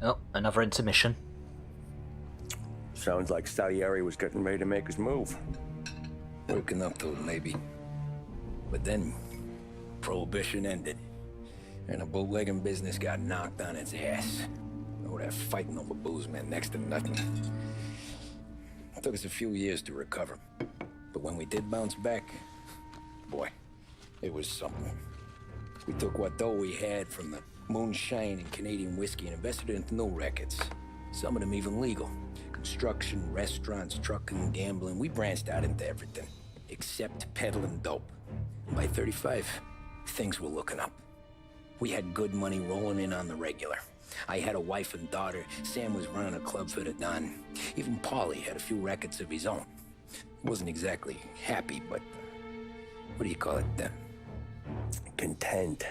Oh, another intermission. Sounds like Salieri was getting ready to make his move. Working up to it, maybe. But then, Prohibition ended. And the bootlegging business got knocked on its ass. Oh, that fighting over booze meant next to nothing. It took us a few years to recover. But when we did bounce back, boy, it was something. We took what dough we had from the moonshine and Canadian whiskey and invested it into new rackets. Some of them even legal. Construction, restaurants, trucking, gambling. We branched out into everything. Except peddling dope. And by 35, things were looking up. We had good money rolling in on the regular. I had a wife and daughter. Sam was running a club for the Don. Even Paulie had a few records of his own. He wasn't exactly happy, but... what do you call it then? Content.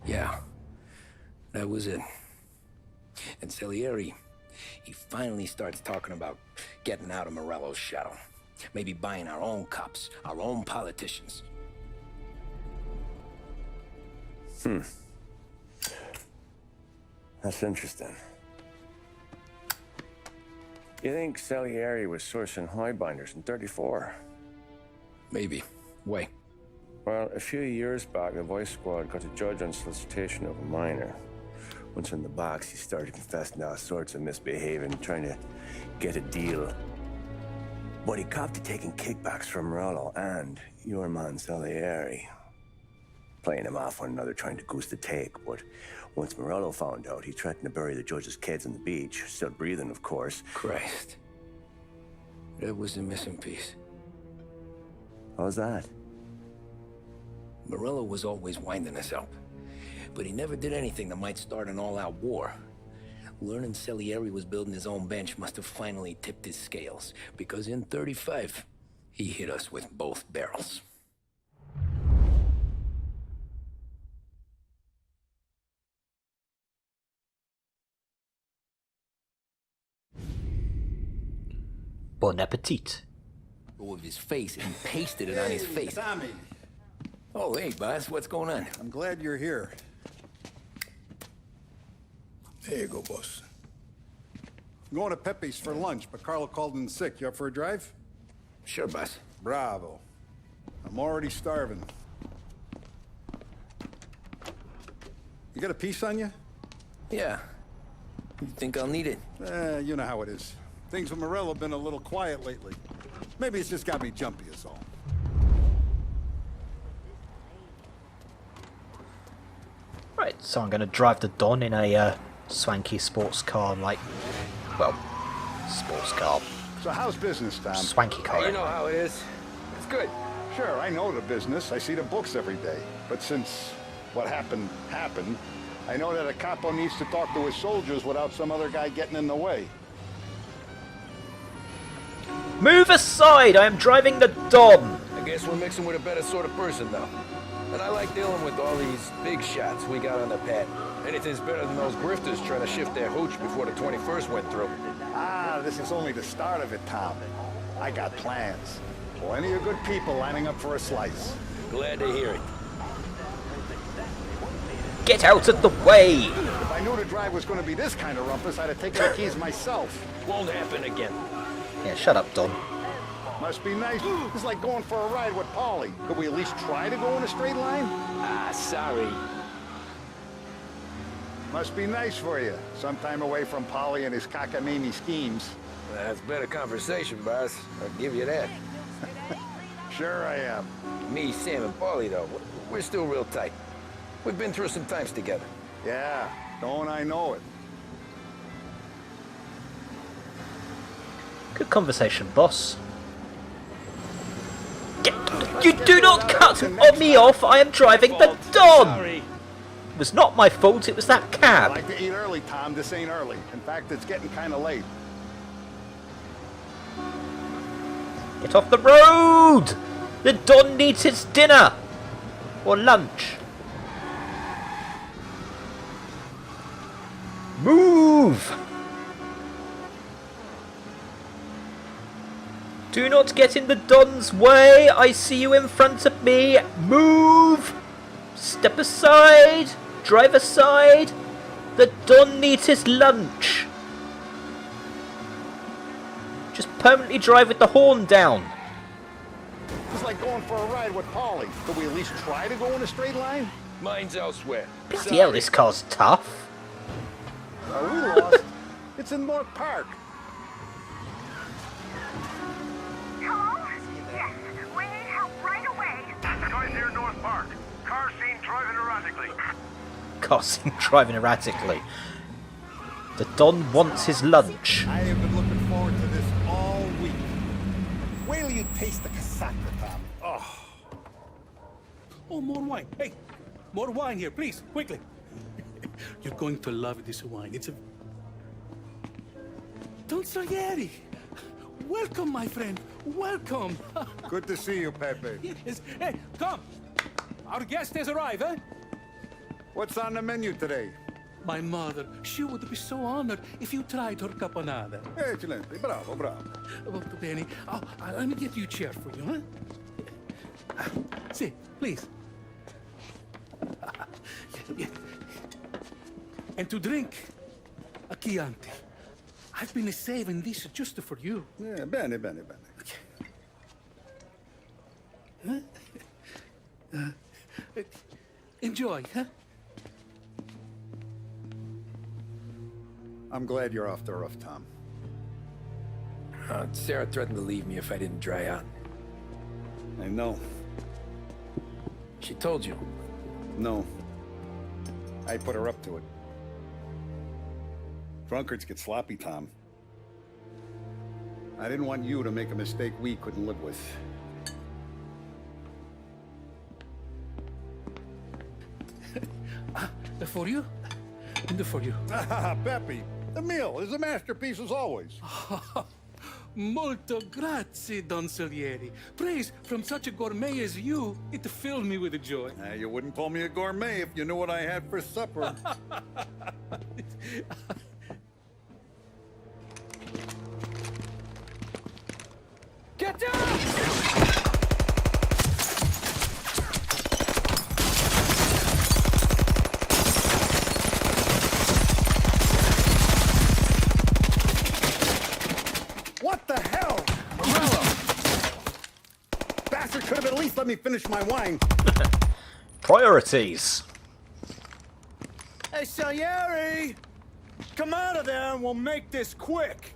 Yeah, that was it. And Salieri, he finally starts talking about getting out of Morello's shadow. Maybe buying our own cops, our own politicians. That's interesting. You think Salieri was sourcing highbinders in 34? Maybe. Why? Well, a few years back, the Vice Squad got a judge on solicitation of a minor. Once in the box, he started confessing all sorts of misbehaving, trying to get a deal. But he copped to taking kickbacks from Morello and your man Salieri. Playing him off one another, trying to goose the take. But once Morello found out, he threatened to bury the judge's kids on the beach. Still breathing, of course. Christ. That was the missing piece. How's that? Morello was always winding us up. But he never did anything that might start an all-out war. Learning Salieri was building his own bench must have finally tipped his scales. Because in 35, he hit us with both barrels. Bon appetit. Of his face and pasted it on his face. Tommy, Oh, hey, boss, what's going on? I'm glad you're here. There you go, boss. I'm going to Pepe's for lunch, but Carlo called in sick. You up for a drive? Sure, boss. Bravo. I'm already starving. You got a piece on you? Yeah. You think I'll need it? You know how it is. Things with Morello have been a little quiet lately. Maybe it's just got me jumpy is all. Right, so I'm going to drive the Don in a swanky sports car, like, well, sports car, So how's business, Tom? swanky car. You know how it is. It's good. Sure, I know the business. I see the books every day. But since what happened, I know that a capo needs to talk to his soldiers without some other guy getting in the way. Move aside! I am driving the Don! I guess we're mixing with a better sort of person, though. And I like dealing with all these big shots we got on the pad. Anything's better than those grifters trying to shift their hooch before the 21st went through. Ah, this is only the start of it, Tom. I got plans. Plenty of good people lining up for a slice. Glad to hear it. Get out of the way! If I knew the drive was going to be this kind of rumpus, I'd have taken the keys myself. Won't happen again. Yeah, shut up, Don. Must be nice. It's like going for a ride with Paulie. Could we at least try to go in a straight line? Ah, sorry. Must be nice for you. Sometime away from Paulie and his cockamamie schemes. That's better conversation, boss. I'll give you that. Sure I am. Me, Sam, and Paulie, though, we're still real tight. We've been through some times together. Yeah, don't I know it. Good conversation, boss. You do not cut me off! I am driving the Don! Sorry. It was not my fault, it was that I cab. like to eat early, Tom. This ain't early. In fact, it's getting kind of late. Get off the road! The Don needs his dinner! Or lunch. Move! Do not get in the Don's way! I see you in front of me! Move! Step aside! Drive aside! The Don needs his lunch! Just permanently drive with the horn down. It's like going for a ride with Polly. Could we at least try to go in a straight line? Mine's elsewhere. Bloody hell, this car's tough. Are we lost? It's in North Park. Hello? Yes, we need help right away. Guys here in North Park. Car seen driving erratically. Car seen driving erratically. The Don wants his lunch. I have been looking forward to this all week. Wait till you taste the casaca, Tom. Oh. Oh, more wine. Hey, more wine here, please, quickly. You're going to love this wine. It's a... Don Salieri. Welcome, my friend. Welcome. Good to see you, Pepe. Yes. Hey, come. Our guest has arrived, eh? What's on the menu today? My mother, she would be so honored if you tried her caponata. Excelente. Bravo, bravo. Molto bene. Oh, let me get you a chair for you, huh? See, please. Yeah. And to drink, a Chianti. I've been saving this just for you. Yeah, bene, bene, bene. Enjoy, huh? I'm glad you're off the roof, Tom. Sarah threatened to leave me if I didn't dry out. I know. She told you. No. I put her up to it. Drunkards get sloppy, Tom. I didn't want you to make a mistake we couldn't live with. For you? And for you. Ah, Pepe, the meal is a masterpiece as always. Molto grazie, Don Salieri. Praise from such a gourmet as you, it filled me with joy. You wouldn't call me a gourmet if you knew what I had for supper. Get down! What the hell? Bastard could have at least let me finish my wine. Priorities. Hey, Salieri! Come out of there and we'll make this quick.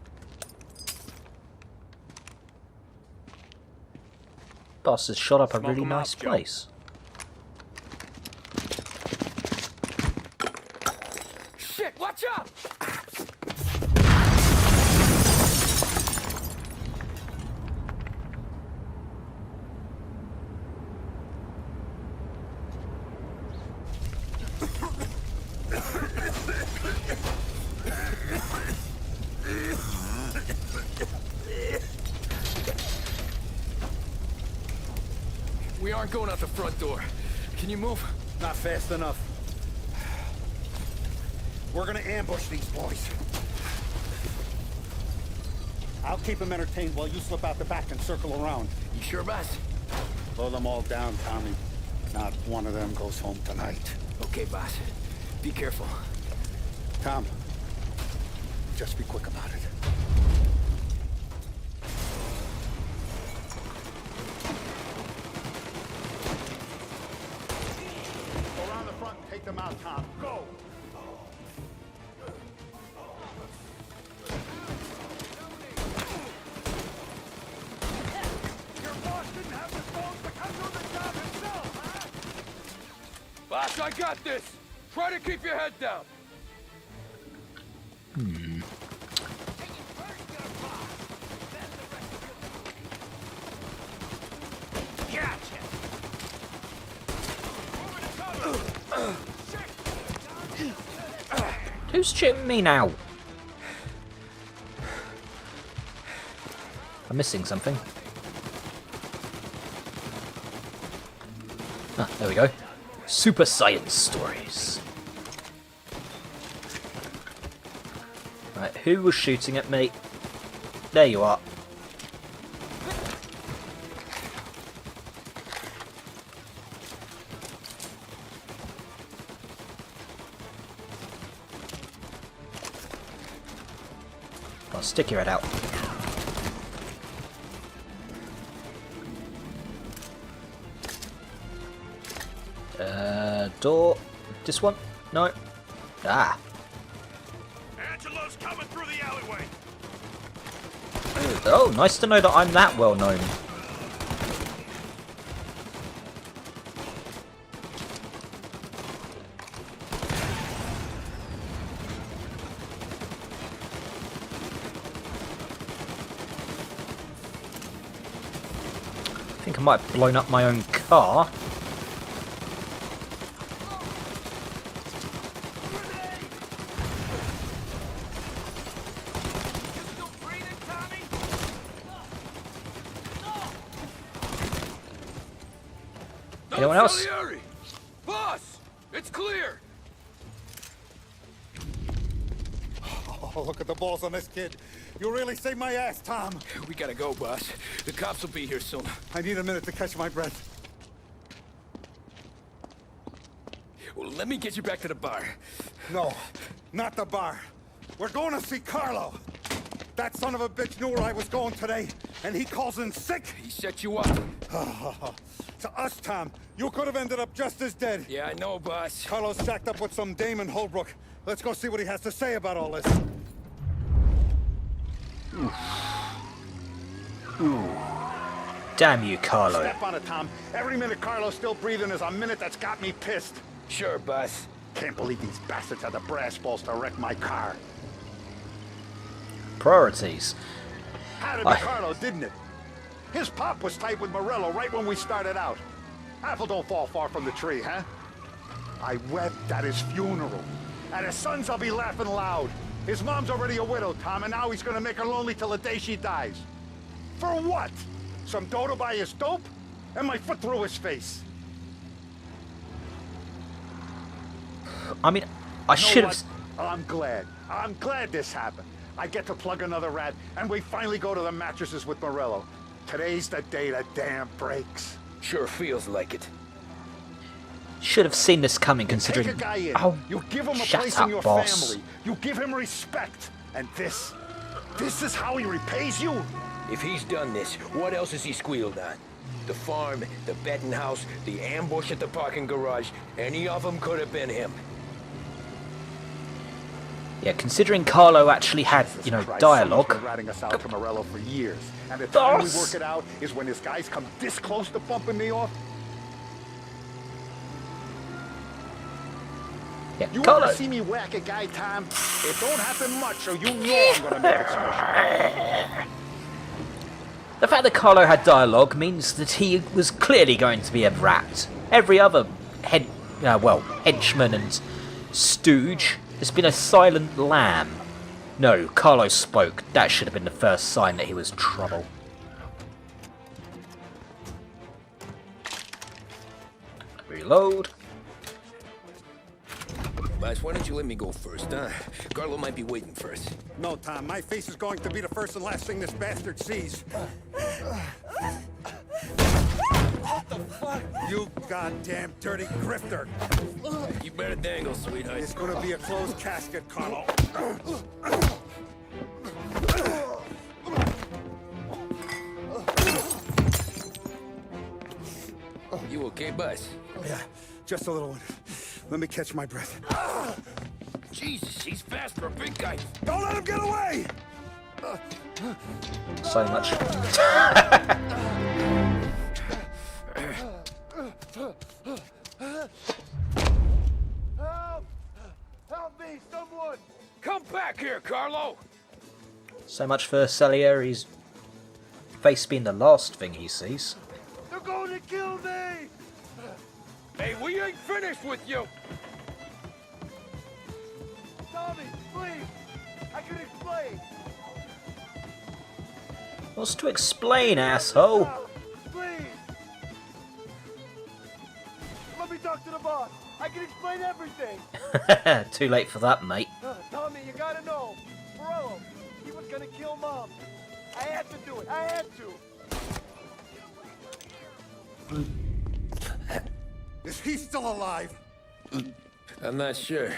Boss has shot up a Smoke really 'em out, nice Joe. place. Shit, watch out! We aren't going out the front door. Can you move? Not fast enough. We're gonna ambush these boys. I'll keep them entertained while you slip out the back and circle around. You sure, boss? Blow them all down, Tommy. Not one of them goes home tonight. Okay, boss. Be careful. Tom, just be quick about it. Go around the front and take them out, Tom. Go! Your boss didn't have the stones to come do the job himself, huh? Boss, I got this! Try to keep your head down! Who's shooting me now? I'm missing something. Ah, there we go. Super science stories. Right, who was shooting at me? There you are. I'll stick your head out. Door. This one? No. Ah. Angelo's coming through the alleyway. Oh, nice to know that I'm that well known. I think I might have blown up my own car. Anyone else? Salieri! Boss! It's clear! Oh, look at the balls on this kid. You really saved my ass, Tom. We gotta go, boss. The cops will be here soon. I need a minute to catch my breath. Well, let me get you back to the bar. No, not the bar. We're going to see Carlo. That son of a bitch knew where I was going today, and he calls in sick. He set you up. To us, Tom, you could have ended up just as dead. Yeah, I know, boss. Carlo's shacked up with some dame in Holbrook. Let's go see what he has to say about all this. Damn you, Carlo. Step on it, Tom. Every minute Carlo's still breathing is a minute that's got me pissed. Sure, boss. Can't believe these bastards had the brass balls to wreck my car. Priorities. Had to be Carlo, didn't it? His pop was tight with Morello right when we started out. Apple don't fall far from the tree, huh? I wept at his funeral. At his son's, I'll be laughing loud. His mom's already a widow, Tom, and now he's gonna make her lonely till the day she dies. For what? Some dough to buy his dope? And my foot through his face. I mean, I should have... I'm glad. I'm glad this happened. I get to plug another rat, and we finally go to the mattresses with Morello. Today's the day the dam breaks. Sure feels like it. Should have seen this coming, considering... Take a guy in. Oh, You give him a shut place up, in your boss. family. You give him respect. And this is how he repays you? If he's done this, what else has he squealed on? The farm, the betting house, the ambush at the parking garage, any of them could have been him. Yeah, considering Carlo actually had, you know, Christ, dialogue. someone's been ratting us out to Morello for years. And the time we Boss! work it out is when his guys come this close to bumping me off. Yeah, You Carlo. ever see me whack a guy, Tom? It don't happen much, so you know I'm gonna make it special. The fact that Carlo had dialogue means that he was clearly going to be a rat. Every other henchman and stooge has been a silent lamb. No, Carlo spoke. That should have been the first sign that he was trouble. Reload. Boss, why don't you let me go first, huh? Carlo might be waiting for us. No, Tom, my face is going to be the first and last thing this bastard sees. What the fuck? You goddamn dirty grifter. You better dangle, sweetheart. It's gonna be a closed casket, Carlo. You okay, boss? Yeah, just a little one. Let me catch my breath. Jesus, he's fast for a big guy. Don't let him get away! So much. Help! Help me, someone! Come back here, Carlo! So much for Salieri's face being the last thing he sees. They're going to kill me! Hey, we ain't finished with you! Tommy, please! I can explain! What's to explain, asshole? Please! Let me talk to the boss! I can explain everything! Too late for that, mate. Tommy, you gotta know! Morello, he was gonna kill Mom! I had to do it! I had to! Is he still alive? I'm not sure.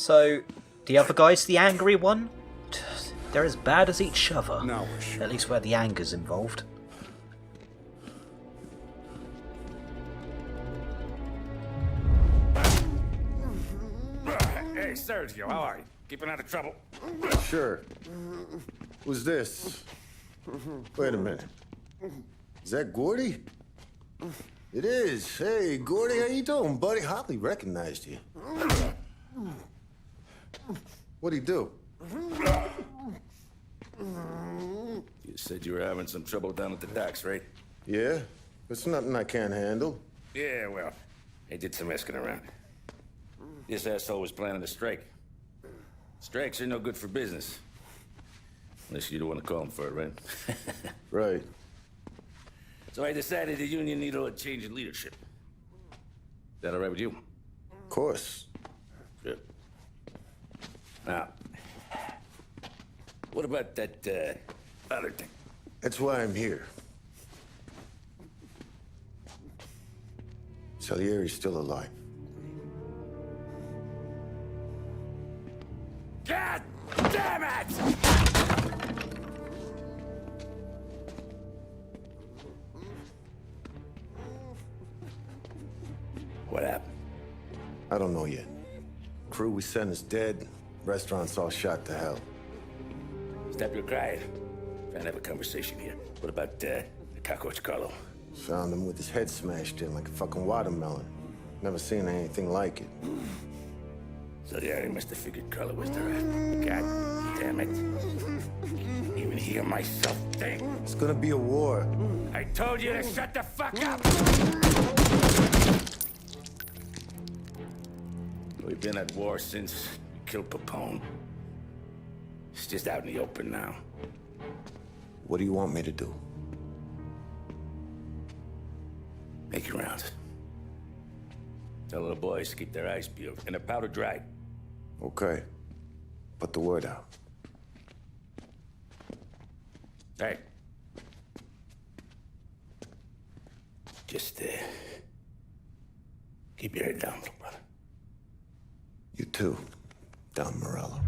So, the other guy's the angry one? They're as bad as each other. Now we're sure. At least where the anger's involved. Hey, Sergio, how are you? Keeping out of trouble? Sure. Who's this? Wait a minute. Is that Gordy? It is. Hey, Gordy, how you doing, buddy? Hardly recognized you. What'd he do? You said you were having some trouble down at the docks, right? Yeah? It's nothing I can't handle. Yeah, well, I did some asking around. This asshole was planning a strike. Strikes are no good for business. Unless you don't want to call him for it, right? Right. So I decided the union needed a change in leadership. Is that all right with you? Of course. Good. Now, what about that, other thing? That's why I'm here. Salieri's still alive. God damn it! What happened? I don't know yet. Crew we sent is dead. Restaurant's all shot to hell. Stop your crying. Trying to have a conversation here. What about, the cockroach Carlo? Found him with his head smashed in like a fucking watermelon. Never seen anything like it. So yeah, they must have figured Carlo was the rat. God damn it. Even hear myself think. It's gonna be a war. I told you to shut the fuck up! We've been at war since we killed Papone. It's just out in the open now. What do you want me to do? Make your rounds. Tell the boys to keep their eyes peeled and their powder dry. Okay. Put the word out. Hey. Just, keep your head down, little brother. You too, Don Morello.